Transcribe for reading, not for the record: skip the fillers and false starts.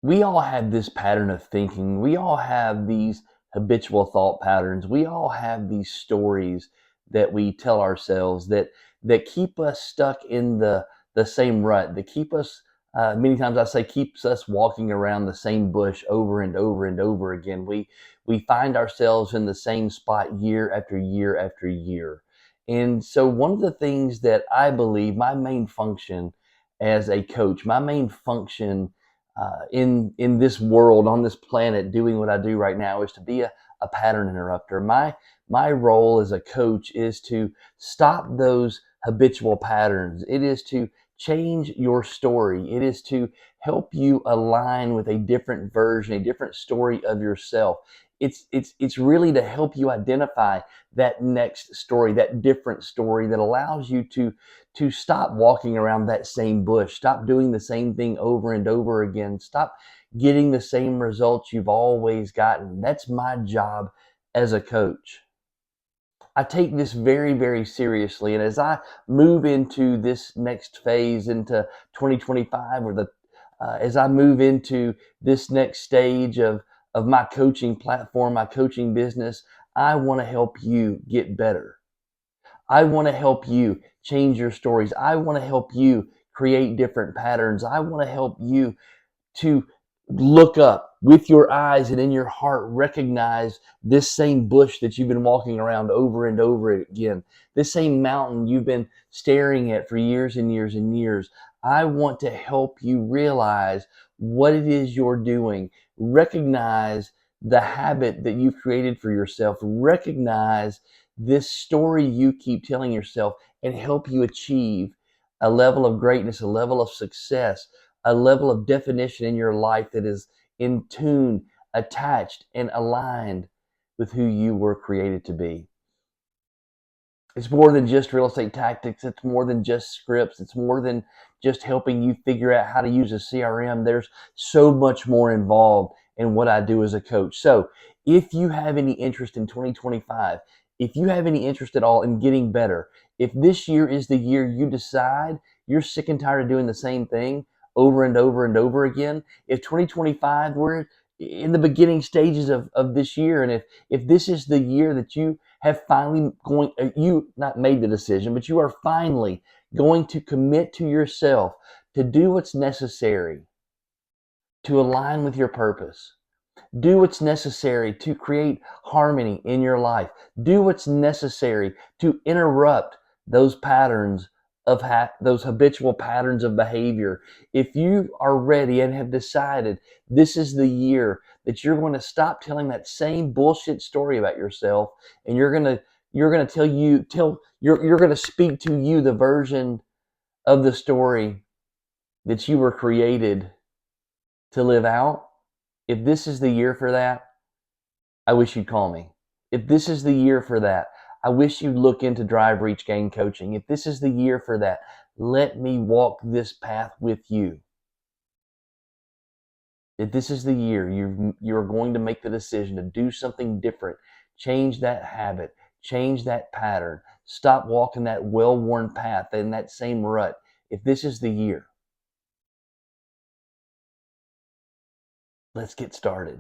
we all have this pattern of thinking. We all have these habitual thought patterns. We all have these stories that we tell ourselves that keep us stuck in the same rut. That keep us many times I say keeps us walking around the same bush over and over and over again. We find ourselves in the same spot year after year after year. And so one of the things that I believe my main function as a coach, my main function in this world on this planet doing what I do right now is to be a pattern interrupter. My role as a coach is to stop those habitual patterns. It is to change your story. It is to help you align with a different version, a different story of yourself. It's really to help you identify that next story, that different story that allows you to stop walking around that same bush, stop doing the same thing over and over again, stop getting the same results you've always gotten. That's my job as a coach. I take this very, very seriously. And as I move into this next phase, into 2025, or as I move into this next stage of my coaching platform, my coaching business, I want to help you get better. I want to help you change your stories. I want to help you create different patterns. I want to help you to look up with your eyes and in your heart, recognize this same bush that you've been walking around over and over again, this same mountain you've been staring at for years and years and years. I want to help you realize what it is you're doing, recognize the habit that you've created for yourself, recognize this story you keep telling yourself, and help you achieve a level of greatness, a level of success, a level of definition in your life that is in tune, attached, and aligned with who you were created to be. It's more than just real estate tactics. It's more than just scripts. It's more than just helping you figure out how to use a CRM. There's so much more involved in what I do as a coach. So if you have any interest in 2025, if you have any interest at all in getting better, if this year is the year you decide you're sick and tired of doing the same thing over and over and over again, if 2025, we're in the beginning stages of this year, and if this is the year that you have finally you not made the decision, but you are finally going to commit to yourself to do what's necessary to align with your purpose. Do what's necessary to create harmony in your life. Do what's necessary to interrupt those patterns of those habitual patterns of behavior. If you are ready and have decided this is the year that you're going to stop telling that same bullshit story about yourself, and you're going to you're going to speak to you the version of the story that you were created to live out. If this is the year for that, I wish you'd call me. If this is the year for that, I wish you'd look into Drive, Reach, Gain coaching. If this is the year for that, let me walk this path with you. If this is the year you're going to make the decision to do something different, change that habit, change that pattern, stop walking that well-worn path in that same rut. If this is the year, let's get started.